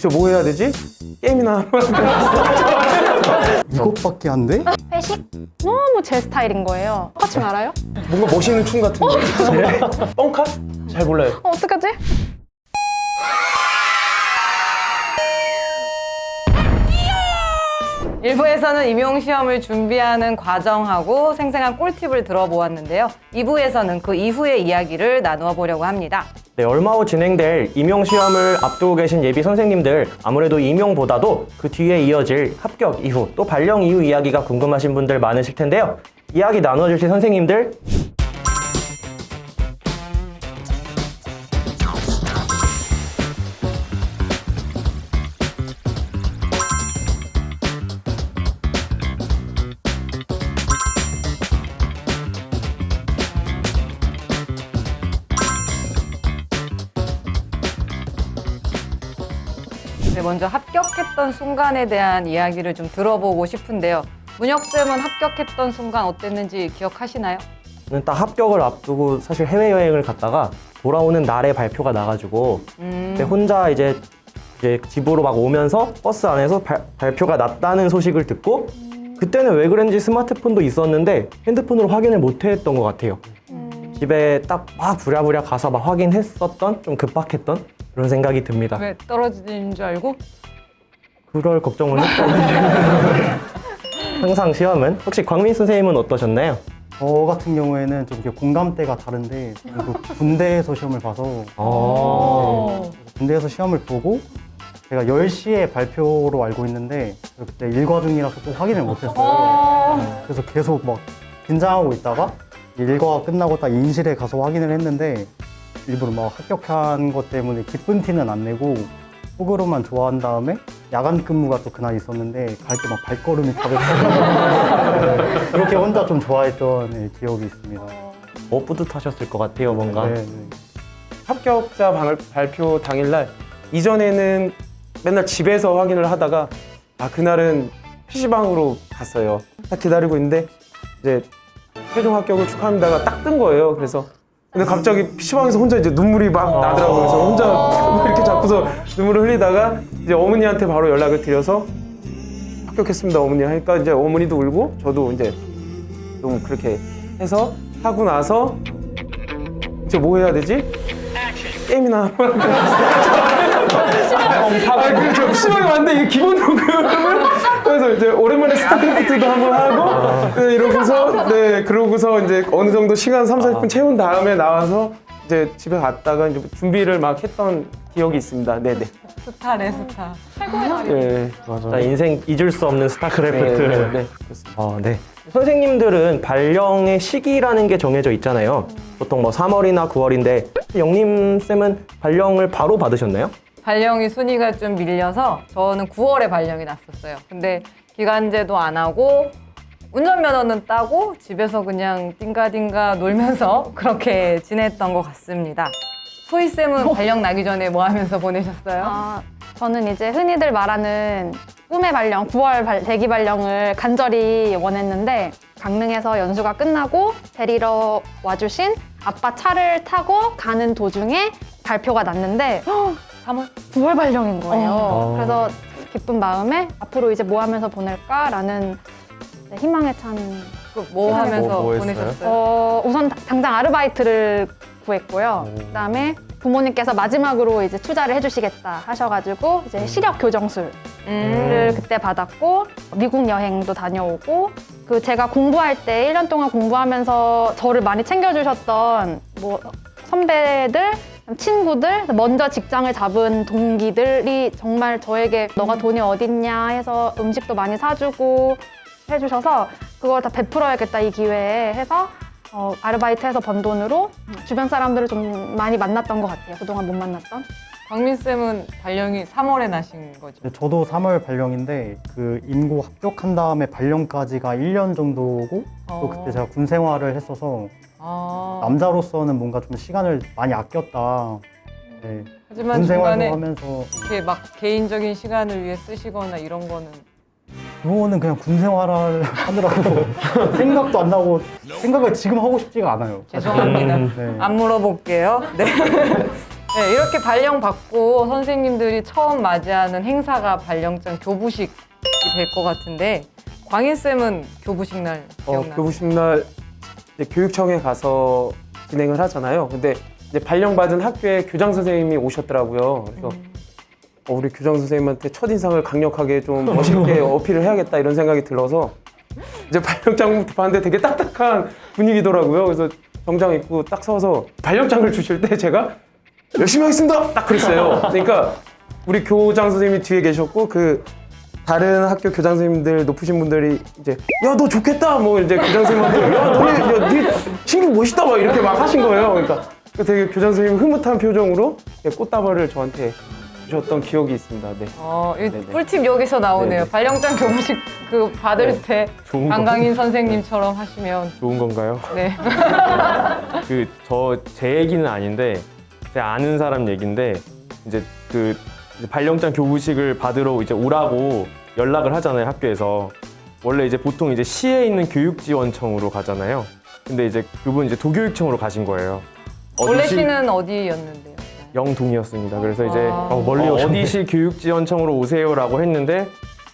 저 뭐 해야 되지? 게임이나 이것밖에 안 돼? 회식? 너무 제 스타일인 거예요. 똑같이 알아요? 뭔가 멋있는 춤 같은데. 뻥카? 잘 몰라요. 어떡하지? 일부에서는 임용시험을 준비하는 과정하고 생생한 꿀팁을 들어보았는데요. 2부에서는 그 이후의 이야기를 나누어 보려고 합니다. 네, 얼마 후 진행될 임용시험을 앞두고 계신 예비 선생님들, 아무래도 임용보다도 그 뒤에 이어질 합격 이후 또 발령 이후 이야기가 궁금하신 분들 많으실 텐데요. 이야기 나눠주실 선생님들 네, 먼저 합격했던 순간에 대한 이야기를 좀 들어보고 싶은데요. 문혁쌤은 합격했던 순간 어땠는지 기억하시나요? 저는 딱 합격을 앞두고 사실 해외여행을 갔다가 돌아오는 날에 발표가 나가지고 그때 혼자 이제 집으로 막 오면서 버스 안에서 발표가 났다는 소식을 듣고 그때는 왜 그런지 스마트폰도 있었는데 핸드폰으로 확인을 못 했던 것 같아요. 집에 딱 막 부랴부랴 가서 막 확인했었던 좀 급박했던 그런 생각이 듭니다. 왜 떨어지는 줄 알고? 그럴 걱정을 했던 항상 시험은 혹시 광민 선생님은 어떠셨나요? 저 같은 경우에는 좀 이렇게 공감대가 다른데 저는 그 군대에서 시험을 봐서 군대에서 시험을 보고 제가 10시에 발표로 알고 있는데 그때 일과 중이라서 또 확인을 못했어요. 그래서 계속 막 긴장하고 있다가 일과가 끝나고 딱 인실에 가서 확인을 했는데 일부러 막 합격한 것 때문에 기쁜 티는 안 내고 속으로만 좋아한 다음에 야간 근무가 또 그날 있었는데 갈 때 막 발걸음이 가볍고 그렇게 혼자 좀 좋아했던 기억이 있습니다. 뿌듯하셨을 것 같아요, 뭔가. 네, 네. 합격자 발표 당일날 이전에는 맨날 집에서 확인을 하다가 그날은 PC방으로 갔어요. 딱 기다리고 있는데 이제 최종 합격을 축하합니다가 딱 뜬 거예요. 그래서 근데 갑자기 PC방에서 혼자 이제 눈물이 막 나더라고요. 그래서 혼자 이렇게 잡고서 눈물을 흘리다가 이제 어머니한테 바로 연락을 드려서 합격했습니다, 어머니 하니까 이제 어머니도 울고 저도 이제 좀 그렇게 해서 하고 나서 저 뭐 해야 되지? 게임이나 저 PC방에 왔는데 이게 기본 녹음을 그래서 이제 오랜만에 스타크래프트도 한번 하고 이러고서 그러고서 이제 어느 정도 시간 30-40분 채운 다음에 나와서 이제 집에 갔다가 이제 준비를 막 했던 기억이 있습니다. 네네. 스타네, 스타. 네, 맞아요. 자, 인생 잊을 수 없는 스타크래프트. 네. 네. 선생님들은 발령의 시기라는 게 정해져 있잖아요. 보통 뭐 3월이나 9월인데 영림 쌤은 발령을 바로 받으셨나요? 발령이 순위가 좀 밀려서 저는 9월에 발령이 났었어요. 근데 기간제도 안 하고 운전면허는 따고 집에서 그냥 띵가띵가 놀면서 그렇게 지냈던 것 같습니다. 소희쌤은 발령 나기 전에 뭐 하면서 보내셨어요? 저는 이제 흔히들 말하는 꿈의 발령, 9월 대기 발령을 간절히 원했는데 강릉에서 연수가 끝나고 데리러 와주신 아빠 차를 타고 가는 도중에 발표가 났는데 3월? 9월 발령인 거예요. 그래서 기쁜 마음에 앞으로 이제 뭐 하면서 보낼까라는 희망에 찬 뭐 하면서 뭐 했어요? 보내셨어요? 우선 당장 아르바이트를 구했고요. 그다음에 부모님께서 마지막으로 이제 투자를 해주시겠다 하셔가지고 이제 시력 교정술을 그때 받았고 미국 여행도 다녀오고 그 제가 공부할 때 1년 동안 공부하면서 저를 많이 챙겨주셨던 뭐 선배들 친구들, 먼저 직장을 잡은 동기들이 정말 저에게 너가 돈이 어딨냐 해서 음식도 많이 사주고 해주셔서 그걸 다 베풀어야겠다 이 기회에 해서 아르바이트해서 번 돈으로 주변 사람들을 좀 많이 만났던 것 같아요. 그동안 못 만났던. 광민쌤은 발령이 3월에 나신 거죠? 저도 3월 발령인데 그 임고 합격한 다음에 발령까지가 1년 정도고 또 그때 제가 군 생활을 했어서 남자로서는 뭔가 좀 시간을 많이 아꼈다. 네. 하지만 군 생활도 중간에 하면서 이렇게 막 개인적인 시간을 위해 쓰시거나 이런 거는 그거는 그냥 군 생활을 하느라고 생각도 안 나고 생각을 지금 하고 싶지가 않아요. 죄송합니다. 네. 안 물어볼게요. 네. 네, 이렇게 발령 받고 선생님들이 처음 맞이하는 행사가 발령장 교부식이 될 것 같은데 광인 쌤은 교부식 날 기억나요? 교부식 날 이제 교육청에 가서 진행을 하잖아요. 근데 이제 발령받은 학교에 교장 선생님이 오셨더라고요. 그래서 우리 교장 선생님한테 첫인상을 강력하게 좀 멋있게 어필을 해야겠다 이런 생각이 들어서 이제 발령장부터 봤는데 되게 딱딱한 분위기더라고요. 그래서 정장 입고 딱 서서 발령장을 주실 때 제가 열심히 하겠습니다! 딱 그랬어요. 그러니까 우리 교장 선생님이 뒤에 계셨고 그 다른 학교 교장 선생님들 높으신 분들이 이제 야 너 좋겠다 뭐 이제 교장 선생님한테 야 너네 네 신규 멋있다 막 이렇게 막 하신 거예요. 그러니까 되게 교장 선생님 흐뭇한 표정으로 꽃다발을 저한테 주셨던 기억이 있습니다. 네. 이 네네. 꿀팁 여기서 나오네요. 네네. 발령장 교부식 그 받을 네. 때 좋은 거. 안강인 선생님처럼 하시면 좋은 건가요? 네. 제 얘기는 아닌데 제가 아는 사람 얘기인데 이제 이제 발령장 교부식을 받으러 이제 오라고 연락을 하잖아요, 학교에서. 원래 이제 보통 이제 시에 있는 교육지원청으로 가잖아요. 근데 이제 그분 이제 도교육청으로 가신 거예요. 원래 어디시- 시는 어디였는데요? 영동이었습니다. 그래서 이제 멀리 오셨네. 어디시 교육지원청으로 오세요라고 했는데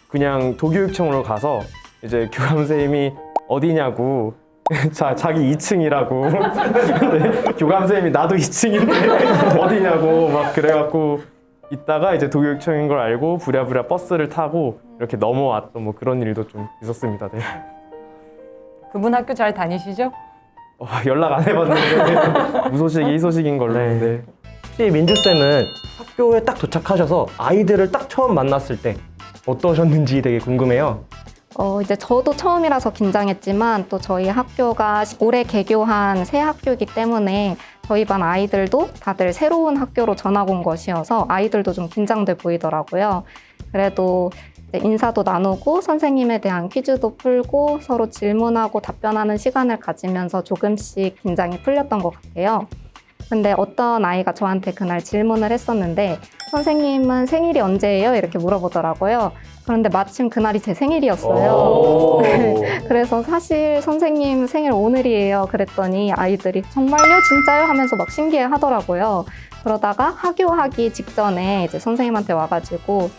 그냥 도교육청으로 가서 이제 교감 선생님이 어디냐고 자기 2층이라고 근데 교감 선생님이 나도 2층인데 어디냐고 막 그래갖고 있다가 이제 도교육청인 걸 알고 부랴부랴 버스를 타고 이렇게 넘어왔던 뭐 그런 일도 좀 있었습니다. 네. 그분 학교 잘 다니시죠? 연락 안 해봤는데 무소식이 희소식인 걸로. 네. 혹시 민주쌤은 학교에 딱 도착하셔서 아이들을 딱 처음 만났을 때 어떠셨는지 되게 궁금해요. 이제 저도 처음이라서 긴장했지만 또 저희 학교가 올해 개교한 새 학교이기 때문에 저희 반 아이들도 다들 새로운 학교로 전학 온 것이어서 아이들도 좀 긴장돼 보이더라고요. 그래도 이제 인사도 나누고 선생님에 대한 퀴즈도 풀고 서로 질문하고 답변하는 시간을 가지면서 조금씩 긴장이 풀렸던 것 같아요. 근데 어떤 아이가 저한테 그날 질문을 했었는데 선생님은 생일이 언제예요? 이렇게 물어보더라고요. 그런데 마침 그날이 제 생일이었어요. 그래서 사실 선생님 생일 오늘이에요. 그랬더니 아이들이 정말요? 진짜요? 하면서 막 신기해 하더라고요. 그러다가 하교하기 직전에 이제 선생님한테 와가지고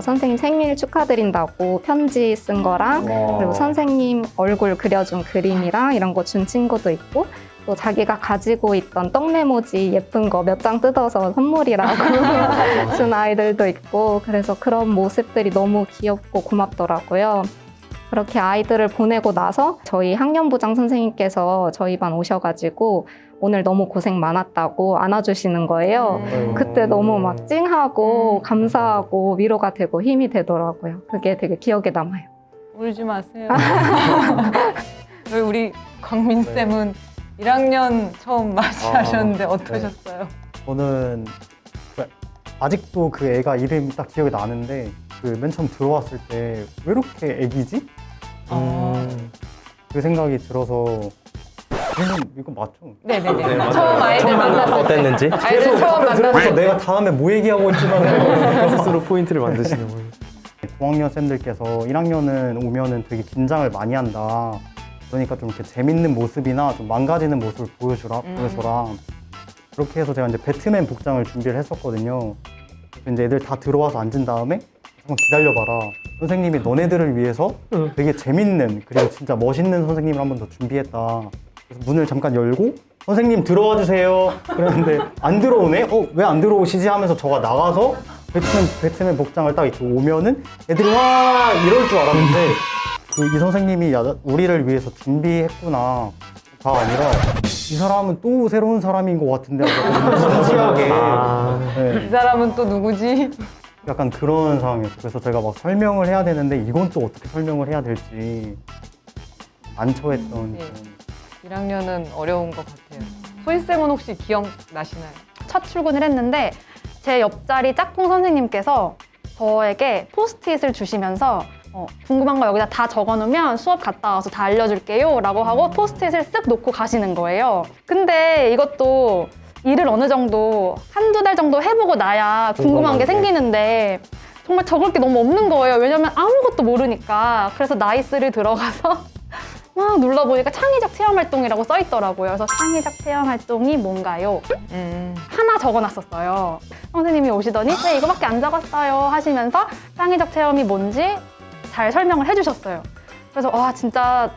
선생님 생일 축하드린다고 편지 쓴 거랑 그리고 선생님 얼굴 그려준 그림이랑 이런 거 준 친구도 있고 또 자기가 가지고 있던 떡 메모지 예쁜 거 몇 장 뜯어서 선물이라고 준 아이들도 있고 그래서 그런 모습들이 너무 귀엽고 고맙더라고요. 그렇게 아이들을 보내고 나서 저희 학년부장 선생님께서 저희 반 오셔가지고 오늘 너무 고생 많았다고 안아주시는 거예요. 그때 너무 막 찡하고 감사하고 위로가 되고 힘이 되더라고요. 그게 되게 기억에 남아요. 울지 마세요. 우리 광민쌤은 1학년 처음 맞이하셨는데 어떠셨어요? 저는 아직도 그 애가 이름이 딱 기억이 나는데 그 맨 처음 들어왔을 때 왜 이렇게 애기지? 그 생각이 들어서 얘는 이거 맞죠? 네네네. 처음 아이들 만났을 때. 어땠는지? 아이들 처음 만났을 그래서 때. 내가 다음에 뭐 얘기하고 있지만 스스로 포인트를 만드시는 거예요. 동학년 쌤들께서 1학년은 오면은 되게 긴장을 많이 한다. 그러니까 좀 이렇게 재밌는 모습이나 좀 망가지는 모습을 보여줘라. 그렇게 해서 제가 이제 배트맨 복장을 준비를 했었거든요. 이제 애들 다 들어와서 앉은 다음에 잠깐 기다려봐라. 선생님이 너네들을 위해서 되게 재밌는 그리고 진짜 멋있는 선생님을 한 번 더 준비했다. 그래서 문을 잠깐 열고 선생님 들어와 주세요. 그랬는데 안 들어오네? 왜 안 들어오시지? 하면서 저가 나가서 배트맨 복장을 딱 이렇게 오면은 애들이 와 이럴 줄 알았는데 이 선생님이 우리를 위해서 준비했구나 가 아니라 이 사람은 또 새로운 사람인 것 같은데 진지하게 네, 이 사람은 또 누구지? 약간 그런 상황이었어요. 그래서 제가 막 설명을 해야 되는데 이건 또 어떻게 설명을 해야 될지 난처했던 네. 1학년은 어려운 것 같아요. 소희쌤은 혹시 기억나시나요? 첫 출근을 했는데 제 옆자리 짝꿍 선생님께서 저에게 포스트잇을 주시면서 궁금한 거 여기다 다 적어놓으면 수업 갔다 와서 다 알려줄게요 라고 하고 포스트잇을 쓱 놓고 가시는 거예요. 근데 이것도 일을 어느 정도 한두 달 정도 해보고 나야 궁금한 게 생기는데 정말 적을 게 너무 없는 거예요. 왜냐면 아무것도 모르니까. 그래서 나이스를 들어가서 막 눌러보니까 창의적 체험활동이라고 써 있더라고요. 그래서 창의적 체험활동이 뭔가요? 하나 적어놨었어요. 선생님이 오시더니 네, 이거밖에 안 적었어요 하시면서 창의적 체험이 뭔지 잘 설명을 해주셨어요. 그래서 와 진짜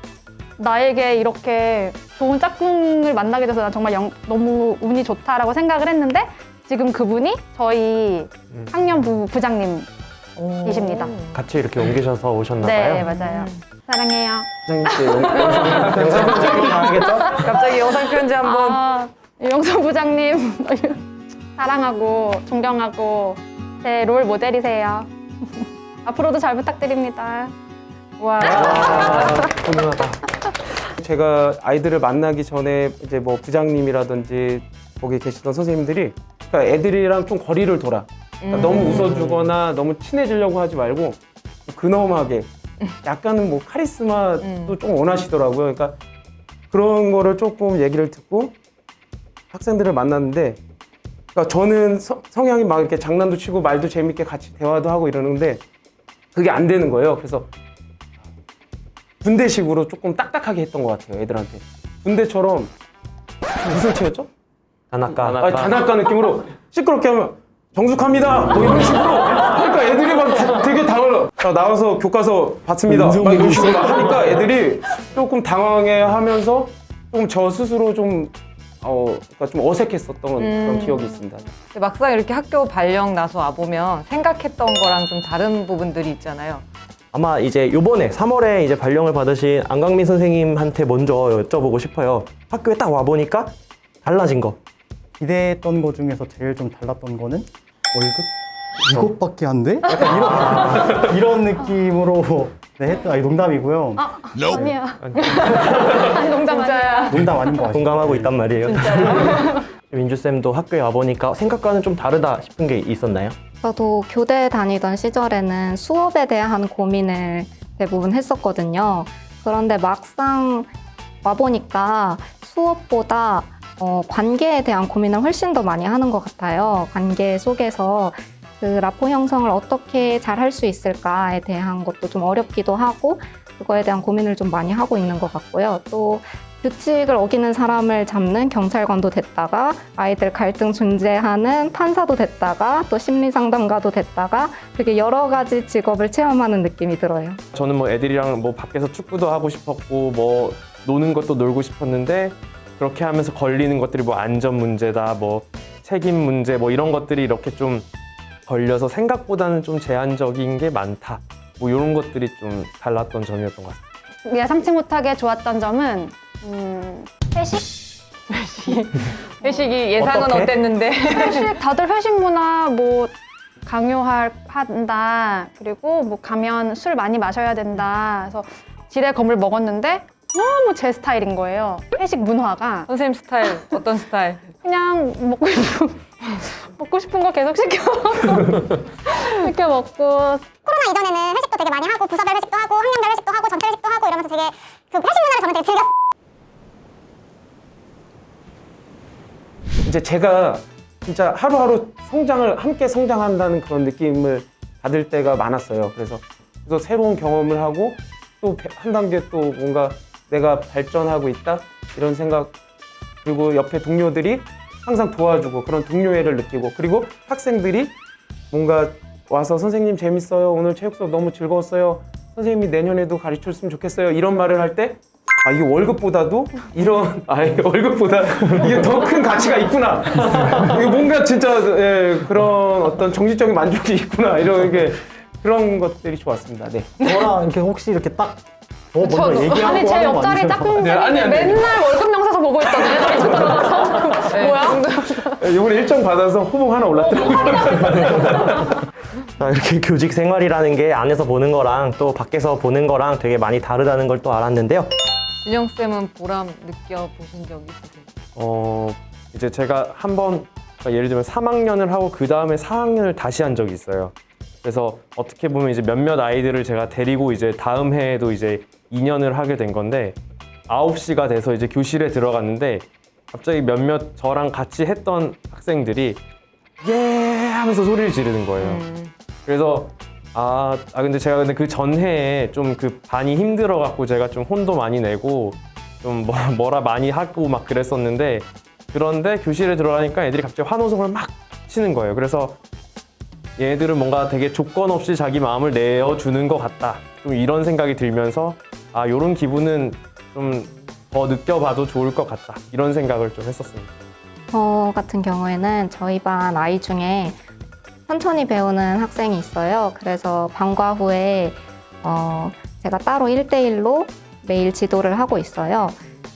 나에게 이렇게 좋은 짝꿍을 만나게 돼서 난 정말 너무 운이 좋다라고 생각을 했는데 지금 그분이 저희 학년부 부장님이십니다. 같이 이렇게 옮기셔서 오셨나 네 봐요. 맞아요. 사랑해요. 부장님께 영상 편지 가야겠죠? 갑자기 영상 편지 한번. 아, 영선 부장님 사랑하고 존경하고 제 롤 모델이세요. 앞으로도 잘 부탁드립니다. 와. 훌륭하다. 제가 아이들을 만나기 전에 이제 뭐 부장님이라든지 거기 계시던 선생님들이 그러니까 애들이랑 좀 거리를 둬라. 그러니까 너무 웃어주거나 너무 친해지려고 하지 말고 근엄하게 약간은 뭐 카리스마도 좀 원하시더라고요. 그러니까 그런 거를 조금 얘기를 듣고 학생들을 만났는데 그러니까 저는 성향이 막 이렇게 장난도 치고 말도 재밌게 같이 대화도 하고 이러는데 그게 안 되는 거예요. 그래서 군대식으로 조금 딱딱하게 했던 것 같아요, 애들한테. 군대처럼 무슨 체였죠? 단아까. 아니, 단아까 느낌으로 시끄럽게 하면 정숙합니다. 뭐 이런 식으로 하니까 애들이 막 되게 당황을 나와서 교과서 봤습니다. 막 이런 식으로 하니까 애들이 조금 당황해하면서 좀 저 스스로 좀 그러니까 좀 어색했었던 그런 기억이 있습니다. 근데 막상 이렇게 학교 발령 나서 와보면 생각했던 거랑 좀 다른 부분들이 있잖아요. 아마 이제 요번에 3월에 이제 발령을 받으신 안강민 선생님한테 먼저 여쭤보고 싶어요. 학교에 딱 와보니까 달라진 거. 기대했던 거 중에서 제일 좀 달랐던 거는 월급? 이것밖에 안 돼? 약간 이런 느낌으로 네, 했던, 아니 농담이고요. 아니야. 아니 농담 아니야. 농담 아닌 거 아시죠? 공감하고 있단 말이에요. 민주쌤도 학교에 와보니까 생각과는 좀 다르다 싶은 게 있었나요? 저도 교대 다니던 시절에는 수업에 대한 고민을 대부분 했었거든요. 그런데 막상 와보니까 수업보다 관계에 대한 고민을 훨씬 더 많이 하는 것 같아요. 관계 속에서 그 라포 형성을 어떻게 잘 할 수 있을까에 대한 것도 좀 어렵기도 하고 그거에 대한 고민을 좀 많이 하고 있는 것 같고요. 또 규칙을 어기는 사람을 잡는 경찰관도 됐다가 아이들 갈등 중재하는 판사도 됐다가 또 심리상담가도 됐다가 되게 여러 가지 직업을 체험하는 느낌이 들어요. 저는 뭐 애들이랑 뭐 밖에서 축구도 하고 싶었고 뭐 노는 것도 놀고 싶었는데 그렇게 하면서 걸리는 것들이 뭐 안전 문제다, 뭐 책임 문제, 뭐 이런 것들이 이렇게 좀 걸려서 생각보다는 좀 제한적인 게 많다. 뭐 이런 것들이 좀 달랐던 점이었던 것 같습니다. 예상치 못하게 좋았던 점은 회식? 회식이 예상은 어떻게? 어땠는데? 회식 다들 회식 문화 뭐 강요한다. 그리고 뭐 가면 술 많이 마셔야 된다. 그래서 지레 검을 먹었는데 너무 제 스타일인 거예요. 회식 문화가 선생님 스타일 어떤 스타일? 그냥 먹고 싶은 거 계속 시켜 먹고 코로나 이전에는 회식도 되게 많이 하고 부서별 회식도 하고 학년별 회식도 하고 전체 회식도 하고 이러면서 되게 그 회식 문화를 저는 되게 즐겼어요. 이제 제가 진짜 하루하루 함께 성장한다는 그런 느낌을 받을 때가 많았어요. 그래서 새로운 경험을 하고 또 한 단계 또 뭔가 내가 발전하고 있다 이런 생각, 그리고 옆에 동료들이 항상 도와주고 그런 동료애를 느끼고, 그리고 학생들이 뭔가 와서 선생님 재밌어요, 오늘 체육 수업 너무 즐거웠어요, 선생님이 내년에도 가르쳐줬으면 좋겠어요, 이런 말을 할 때 이게 월급보다도 월급보다 이게 더 큰 가치가 있구나. 이게 뭔가 진짜 그런 어떤 정신적인 만족이 있구나. 그런 것들이 좋았습니다. 네. 저랑 이렇게 혹시 이렇게 딱 먼저 아니 얘기하고 제 하는 거 옆자리 아니세요? 짝꿍들이 아니. 맨날 월급 명사서 보고 있던데 저 들어가서 뭐야? 이번에 일정 받아서 호봉 하나 올랐더라고요. 자, 이렇게 교직 생활이라는 게 안에서 보는 거랑 또 밖에서 보는 거랑 되게 많이 다르다는 걸 또 알았는데요. 진영쌤은 보람 느껴보신 적 있으세요? 이제 제가 한번 예를 들면 3학년을 하고 그 다음에 4학년을 다시 한 적이 있어요. 그래서 어떻게 보면 이제 몇몇 아이들을 제가 데리고 이제 다음 해에도 이제 2년을 하게 된 건데 9시가 돼서 이제 교실에 들어갔는데 갑자기 몇몇 저랑 같이 했던 학생들이 예 하면서 소리를 지르는 거예요. 그래서 근데 제가 그 전해에 좀 그 반이 힘들어갖고 제가 좀 혼도 많이 내고 좀 뭐라 많이 하고 막 그랬었는데 그런데 교실에 들어가니까 애들이 갑자기 환호성을 막 치는 거예요. 그래서 얘들은 뭔가 되게 조건 없이 자기 마음을 내어주는 것 같다. 좀 이런 생각이 들면서 요런 기분은 좀 더 느껴봐도 좋을 것 같다. 이런 생각을 좀 했었습니다. 저 같은 경우에는 저희 반 아이 중에 천천히 배우는 학생이 있어요. 그래서 방과 후에 제가 따로 1대1로 매일 지도를 하고 있어요.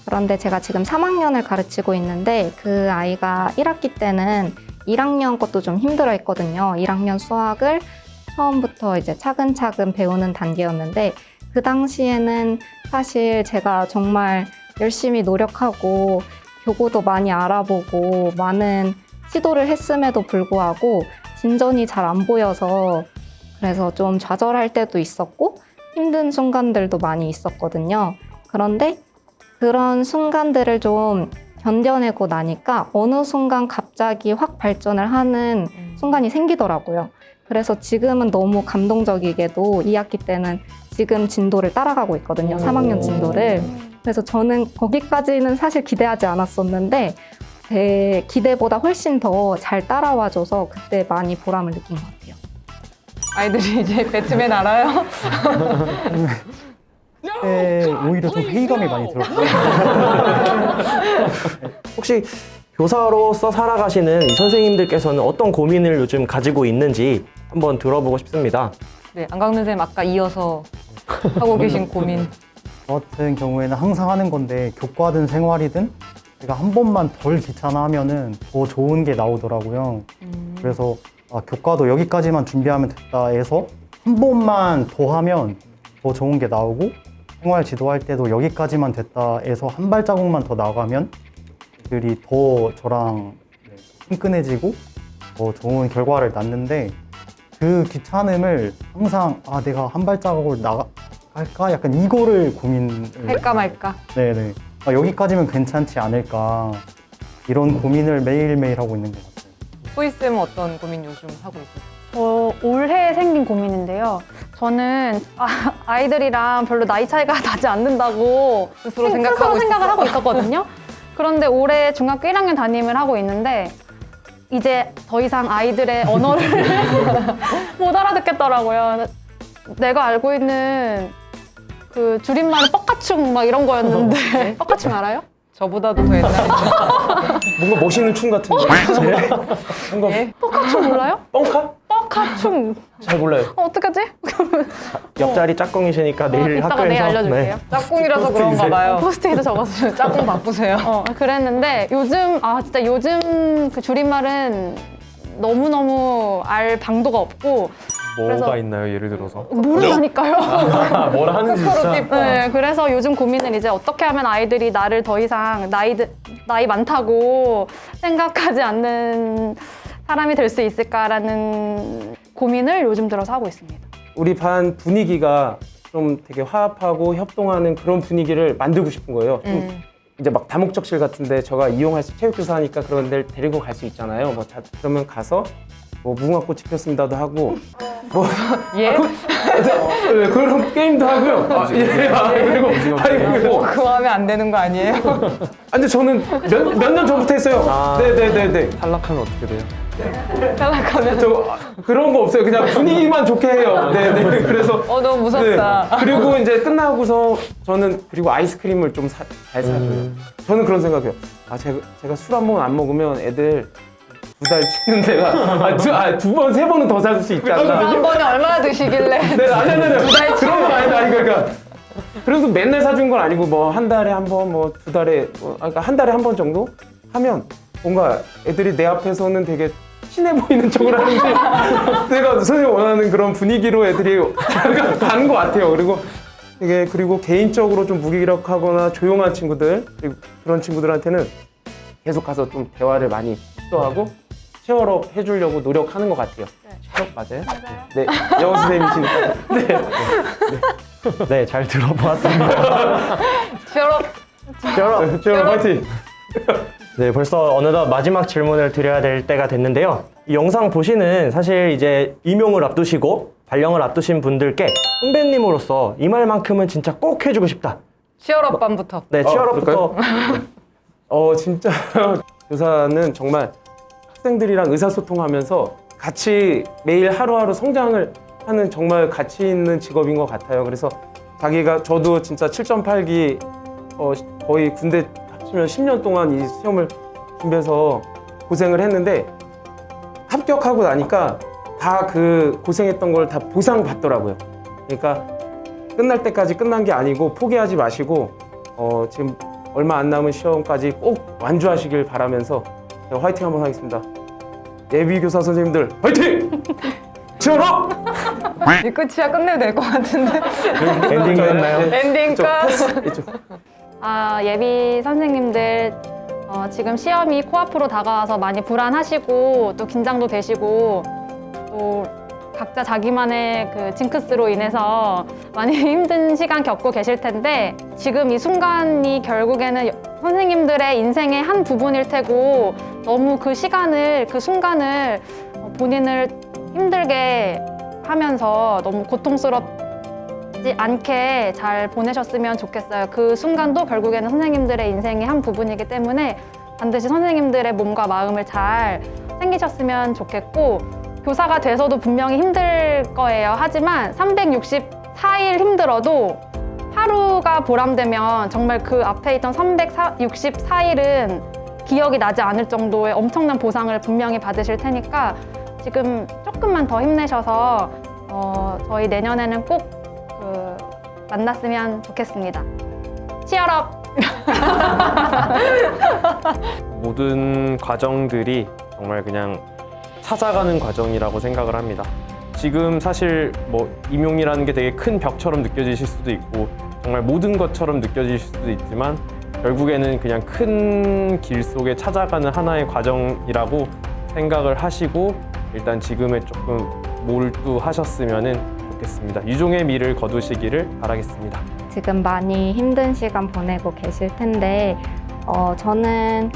그런데 제가 지금 3학년을 가르치고 있는데 그 아이가 1학기 때는 1학년 것도 좀 힘들어 했거든요. 1학년 수학을 처음부터 이제 차근차근 배우는 단계였는데 그 당시에는 사실 제가 정말 열심히 노력하고 교구도 많이 알아보고 많은 시도를 했음에도 불구하고 진전이 잘 안 보여서 그래서 좀 좌절할 때도 있었고 힘든 순간들도 많이 있었거든요. 그런데 그런 순간들을 좀 견뎌내고 나니까 어느 순간 갑자기 확 발전을 하는 순간이 생기더라고요. 그래서 지금은 너무 감동적이게도 2학기 때는 지금 진도를 따라가고 있거든요. 3학년 진도를. 그래서 저는 거기까지는 사실 기대하지 않았었는데 제 기대보다 훨씬 더 잘 따라와줘서 그때 많이 보람을 느낀 것 같아요. 아이들이 이제 배트맨 알아요? 그때 오히려 좀 회의감이 많이 들었어요. 혹시 교사로서 살아가시는 이 선생님들께서는 어떤 고민을 요즘 가지고 있는지 한번 들어보고 싶습니다. 네, 안강근 선생님 아까 이어서 하고 계신 고민. 저 같은 경우에는 항상 하는 건데 교과든 생활이든 제가 한 번만 덜 귀찮아하면은 더 좋은 게 나오더라고요. 그래서 교과도 여기까지만 준비하면 됐다 해서 한 번만 더 하면 더 좋은 게 나오고 생활 지도할 때도 여기까지만 됐다 해서 한 발자국만 더 나가면 애들이 더 저랑 친근해지고 더 좋은 결과를 낳는데 그 귀찮음을 항상 내가 한 발자국을 나갈까? 약간 이거를 고민을 할까 말까? 네네. 여기까지면 괜찮지 않을까 이런 고민을 매일매일 하고 있는 것 같아요. 소희쌤은 어떤 고민 요즘 하고 있어요? 올해 생긴 고민인데요. 저는 아이들이랑 별로 나이 차이가 나지 않는다고 스스로 생각하고 생각을 하고 있었거든요. 그런데 올해 중학교 1학년 담임을 하고 있는데 이제 더 이상 아이들의 언어를 못 알아듣겠더라고요. 내가 알고 있는 그 줄임말은 뻑가충 막 이런 거였는데 뻑가충 알아요? 저보다도 더 옛날에. 뭔가 멋있는 춤 같은데. 뭔가 뻑가충 몰라요? 뻥카? 뻑가충. 잘 몰라요. 어떡하지? 옆자리 짝꿍이시니까 내일 이따가 학교에서 내일 알려줄게요. 짝꿍이라서 그런가 봐요. 포스트잇에 적었어요. 짝꿍 바꾸세요. 그랬는데 요즘 진짜 요즘 그 줄임말은 너무너무 알 방도가 없고 뭐가 그래서- 있나요? 예를 들어서 모르다니까요. 뭐라 하는지 진짜. 네, 그래서 요즘 고민은 이제 어떻게 하면 아이들이 나를 더 이상 나이 많다고 생각하지 않는 사람이 될 수 있을까라는 고민을 요즘 들어서 하고 있습니다. 우리 반 분위기가 좀 되게 화합하고 협동하는 그런 분위기를 만들고 싶은 거예요. 좀 이제 막 다목적실 같은데 제가 이용할 수 체육교사니까 그런 데를 데리고 갈 수 있잖아요. 그러면 가서 뭐 무궁화꽃이 피었습니다도 하고 예? 그런 게임도 하고요. 그리고 그거 하면 안 되는 거 아니에요? 근데 저는 몇 년 전부터 했어요. 네네네네. 탈락하면 어떻게 돼요? 탈락하면. 그런 거 없어요. 그냥 분위기만 좋게 해요. 네네. 그래서 너무 무섭다. 네. 그리고 이제 끝나고서 저는 그리고 아이스크림을 좀 잘 사줘요. 저는 그런 생각해요. 제가 술 한 번 안 먹으면 애들 2달 찍는 데가 두 번, 세 번은 더 살 수 있잖아. 한 번에 얼마나 드시길래? 네, 아니. 그런 건 아니다. 그러니까. 그래도 맨날 사준 건 아니고 뭐 한 달에 한 번, 뭐 2달에, 그러니까 한 달에 한 번 정도 하면 뭔가 애들이 내 앞에서는 되게 친해 보이는 척을 하는데 내가 선생님 원하는 그런 분위기로 애들이 가는 것 같아요. 그리고 개인적으로 좀 무기력하거나 조용한 친구들, 그리고 그런 친구들한테는 계속 가서 좀 대화를 많이 시도하고 체어업 해주려고 노력하는 것 같아요. 체어업 맞아요? 네, 영어 선생님이시니까. 네, 잘 들어보았습니다. 체어업 화이팅! 네, 벌써 어느덧 마지막 질문을 드려야 될 때가 됐는데요. 이 영상 보시는 사실 이제 임용을 앞두시고 발령을 앞두신 분들께 선배님으로서 이 말만큼은 진짜 꼭 해주고 싶다. 치얼업 반부터. 네, 치얼업부터. 진짜 교사는 정말 학생들이랑 의사소통하면서 같이 매일 하루하루 성장을 하는 정말 가치 있는 직업인 것 같아요. 그래서 저도 진짜 7.8기 거의 군대 합치면 10년 동안 이 시험을 준비해서 고생을 했는데 합격하고 나니까 다 그 고생했던 걸 다 보상받더라고요. 그러니까 끝날 때까지 끝난 게 아니고 포기하지 마시고 지금 얼마 안 남은 시험까지 꼭 완주하시길 바라면서 제가 화이팅 한번 하겠습니다. 예비교사 선생님들 화이팅! 치열업! 이 끝이야. 끝내도 될 것 같은데. 엔딩 했나요? 엔딩 끝. 이쪽. 예비 선생님들 지금 시험이 코앞으로 다가와서 많이 불안하시고 또 긴장도 되시고 또 각자 자기만의 그 징크스로 인해서 많이 힘든 시간 겪고 계실 텐데 지금 이 순간이 결국에는 선생님들의 인생의 한 부분일 테고 너무 그 시간을 그 순간을 본인을 힘들게 하면서 너무 고통스럽지 않게 잘 보내셨으면 좋겠어요. 그 순간도 결국에는 선생님들의 인생의 한 부분이기 때문에 반드시 선생님들의 몸과 마음을 잘 챙기셨으면 좋겠고 교사가 돼서도 분명히 힘들 거예요. 하지만 364일 힘들어도 하루가 보람되면 정말 그 앞에 있던 364일은 기억이 나지 않을 정도의 엄청난 보상을 분명히 받으실 테니까 지금 조금만 더 힘내셔서 저희 내년에는 꼭 만났으면 좋겠습니다. 치얼업! 모든 과정들이 정말 그냥 찾아가는 과정이라고 생각을 합니다. 지금 사실 뭐 임용이라는 게 되게 큰 벽처럼 느껴지실 수도 있고 정말 모든 것처럼 느껴지실 수도 있지만 결국에는 그냥 큰 길 속에 찾아가는 하나의 과정이라고 생각을 하시고 일단 지금에 조금 몰두하셨으면 좋겠습니다. 유종의 미를 거두시기를 바라겠습니다. 지금 많이 힘든 시간 보내고 계실 텐데 저는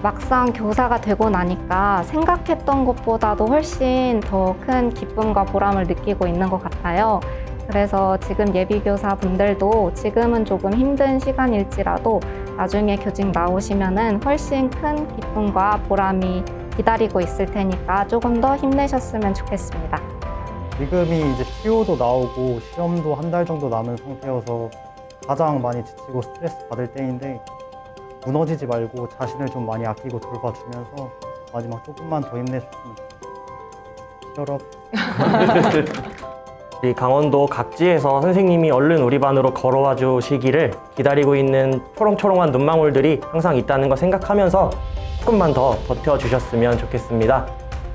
막상 교사가 되고 나니까 생각했던 것보다도 훨씬 더 큰 기쁨과 보람을 느끼고 있는 것 같아요. 그래서 지금 예비교사 분들도 지금은 조금 힘든 시간일지라도 나중에 교직 나오시면은 훨씬 큰 기쁨과 보람이 기다리고 있을 테니까 조금 더 힘내셨으면 좋겠습니다. 지금이 이제 TO도 나오고 시험도 한 달 정도 남은 상태여서 가장 많이 지치고 스트레스 받을 때인데 무너지지 말고 자신을 좀 많이 아끼고 돌봐주면서 마지막 조금만 더 힘내셨으면 좋겠어요. 이 강원도 각지에서 선생님이 얼른 우리 반으로 걸어와 주시기를 기다리고 있는 초롱초롱한 눈망울들이 항상 있다는 거 생각하면서 조금만 더 버텨주셨으면 좋겠습니다.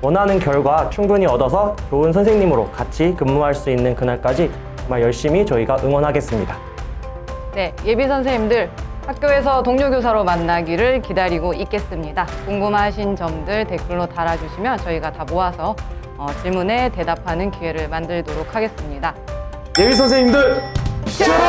원하는 결과 충분히 얻어서 좋은 선생님으로 같이 근무할 수 있는 그날까지 정말 열심히 저희가 응원하겠습니다. 네, 예비 선생님들 학교에서 동료 교사로 만나기를 기다리고 있겠습니다. 궁금하신 점들 댓글로 달아주시면 저희가 다 모아서 질문에 대답하는 기회를 만들도록 하겠습니다. 예비 선생님들 치열업!